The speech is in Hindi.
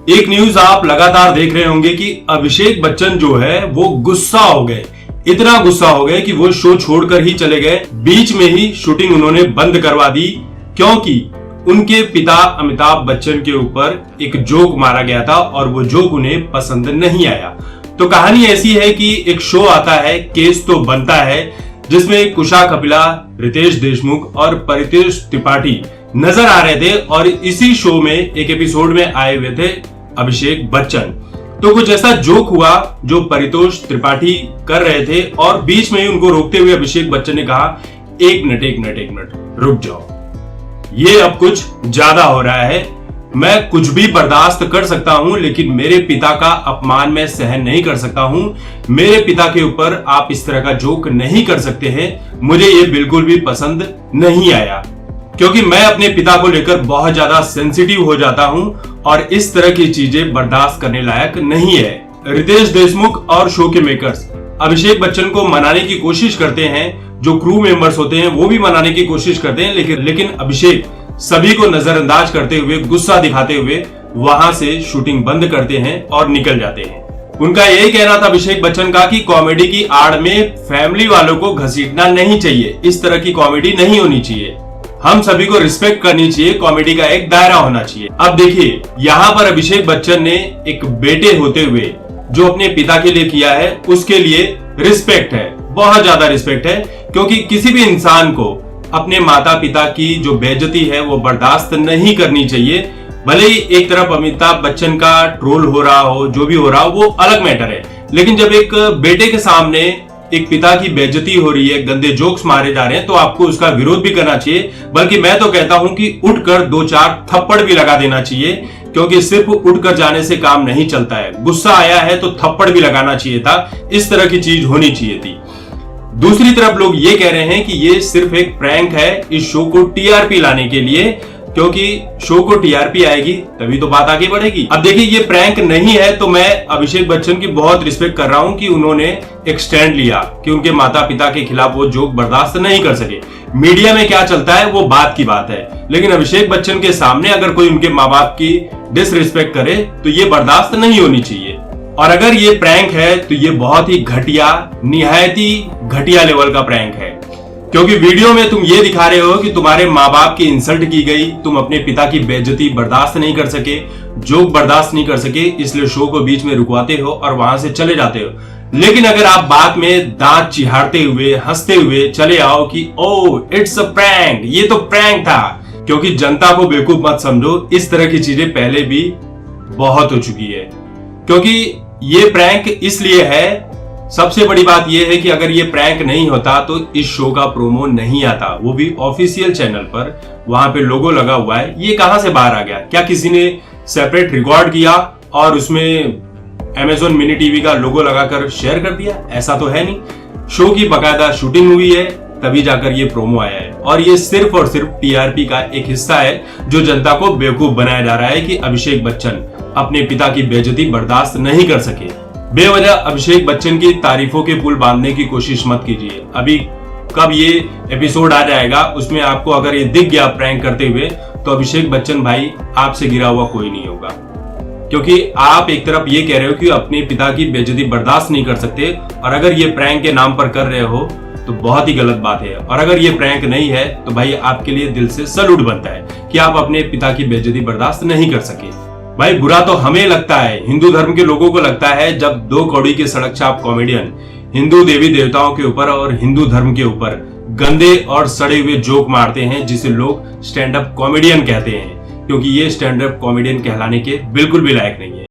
एक न्यूज आप लगातार देख रहे होंगे कि अभिषेक बच्चन जो है वो गुस्सा हो गए, इतना गुस्सा हो गए कि वो शो छोड़कर ही चले गए। बीच में ही शूटिंग उन्होंने बंद करवा दी क्योंकि उनके पिता अमिताभ बच्चन के ऊपर एक जोक मारा गया था और वो जोक उन्हें पसंद नहीं आया। तो कहानी ऐसी है कि एक शो आता है, केस तो बनता है, जिसमें कुशा कपिला, रितेश देशमुख और परितोष त्रिपाठी नजर आ रहे थे और इसी शो में एक एपिसोड में आए हुए थे अभिषेक बच्चन। तो कुछ ऐसा जोक हुआ जो परितोष त्रिपाठी कर रहे थे और बीच में ही उनको रोकते हुए अभिषेक बच्चन ने कहा, एक मिनट रुक जाओ, ये अब कुछ ज्यादा हो रहा है। मैं कुछ भी बर्दाश्त कर सकता हूं लेकिन मेरे पिता का अपमान मैं सहन नहीं कर सकता हूं। मेरे पिता के ऊपर आप इस तरह का जोक नहीं कर सकते हैं। मुझे ये बिल्कुल भी पसंद नहीं आया क्योंकि मैं अपने पिता को लेकर बहुत ज्यादा सेंसिटिव हो जाता हूं और इस तरह की चीजें बर्दाश्त करने लायक नहीं है। रितेश देशमुख और शो के मेकर्स अभिषेक बच्चन को मनाने की कोशिश करते हैं, जो क्रू मेंबर्स होते हैं वो भी मनाने की कोशिश करते हैं, लेकिन अभिषेक सभी को नजरअंदाज करते हुए, गुस्सा दिखाते हुए वहां से शूटिंग बंद करते हैं और निकल जाते हैं। उनका यही कहना था अभिषेक बच्चन का कि कॉमेडी की आड़ में फैमिली वालों को घसीटना नहीं चाहिए, इस तरह की कॉमेडी नहीं होनी चाहिए, हम सभी को रिस्पेक्ट करनी चाहिए, कॉमेडी का एक दायरा होना चाहिए। अब देखिए, यहाँ पर अभिषेक बच्चन ने एक बेटे होते हुए जो अपने पिता के लिए किया है उसके लिए रिस्पेक्ट है, बहुत ज्यादा रिस्पेक्ट है, क्योंकि किसी भी इंसान को अपने माता पिता की जो बेइज्जती है वो बर्दाश्त नहीं करनी चाहिए। भले ही एक तरफ अमिताभ बच्चन का ट्रोल हो रहा हो, जो भी हो रहा हो वो अलग मैटर है, लेकिन जब एक बेटे के सामने एक पिता की बेइज्जती हो रही है, गंदे जोक्स मारे जा रहे हैं, तो आपको उसका विरोध भी करना चाहिए। बल्कि मैं तो कहता हूं कि उठकर 2-4 थप्पड़ भी लगा देना चाहिए, क्योंकि सिर्फ उठकर जाने से काम नहीं चलता है। गुस्सा आया है तो थप्पड़ भी लगाना चाहिए था, इस तरह की चीज होनी चाहिए थी। दूसरी तरफ लोग ये कह रहे हैं कि ये सिर्फ एक प्रैंक है इस शो को टीआरपी लाने के लिए, क्योंकि शो को टीआरपी आएगी तभी तो बात आगे बढ़ेगी। अब देखिए, ये प्रैंक नहीं है तो मैं अभिषेक बच्चन की बहुत रिस्पेक्ट कर रहा हूं कि उन्होंने एक स्टैंड लिया कि उनके माता पिता के खिलाफ वो जोक बर्दाश्त नहीं कर सके। मीडिया में क्या चलता है वो बात की बात है, लेकिन अभिषेक बच्चन के सामने अगर कोई उनके माँ बाप की डिसरिस्पेक्ट करे तो ये बर्दाश्त नहीं होनी चाहिए। और अगर ये प्रैंक है तो ये बहुत ही घटिया, निहायत ही घटिया लेवल का प्रैंक है, क्योंकि वीडियो में तुम ये दिखा रहे हो कि तुम्हारे माँ बाप की इंसल्ट की गई, तुम अपने पिता की बेइज्जती बर्दाश्त नहीं कर सके, जोक बर्दाश्त नहीं कर सके, इसलिए शो को बीच में रुकवाते हो और वहां से चले जाते हो। लेकिन अगर आप बाद में दांत चिहाड़ते हुए, हंसते हुए चले आओ कि ओ इट्स अ प्रैंक, ये तो प्रैंक था, क्योंकि जनता को बेवकूफ मत समझो, इस तरह की चीजें पहले भी बहुत हो चुकी है। क्योंकि ये प्रैंक इसलिए है, सबसे बड़ी बात यह है कि अगर ये प्रैंक नहीं होता तो इस शो का प्रोमो नहीं आता, वो भी ऑफिशियल चैनल पर, वहां पे लोगो लगा हुआ है। ये कहां से बाहर आ गया? क्या किसी ने सेपरेट रिकॉर्ड किया और उसमें Amazon मिनी टीवी का लोगो लगाकर शेयर कर दिया? ऐसा तो है नहीं। शो की बकायदा शूटिंग हुई है, तभी जाकर ये प्रोमो आया है और ये सिर्फ और सिर्फ टीआरपी का एक हिस्सा है जो जनता को बेवकूफ बनाया जा रहा है कि अभिषेक बच्चन अपने पिता की बेइज्जती बर्दाश्त नहीं कर सके। बेवजह अभिषेक बच्चन की तारीफों के पुल बांधने की कोशिश मत कीजिए। अभी कब ये एपिसोड आ जाएगा उसमें आपको अगर ये दिख गया प्रैंक करते हुए, तो अभिषेक बच्चन भाई, आपसे गिरा हुआ कोई नहीं होगा, क्योंकि आप एक तरफ ये कह रहे हो कि अपने पिता की बेइज्जती बर्दाश्त नहीं कर सकते, और अगर ये प्रैंक के नाम पर कर रहे हो तो बहुत ही गलत बात है। और अगर ये प्रैंक नहीं है तो भाई आपके लिए दिल से सैल्यूट बनता है कि आप अपने पिता की बेइज्जती बर्दाश्त नहीं कर सके। भाई बुरा तो हमें लगता है, हिंदू धर्म के लोगों को लगता है, जब 2 कौड़ी के सड़क छाप कॉमेडियन हिंदू देवी देवताओं के ऊपर और हिंदू धर्म के ऊपर गंदे और सड़े हुए जोक मारते हैं, जिसे लोग स्टैंड अप कॉमेडियन कहते हैं, क्योंकि ये स्टैंड अप कॉमेडियन कहलाने के बिल्कुल भी लायक नहीं है।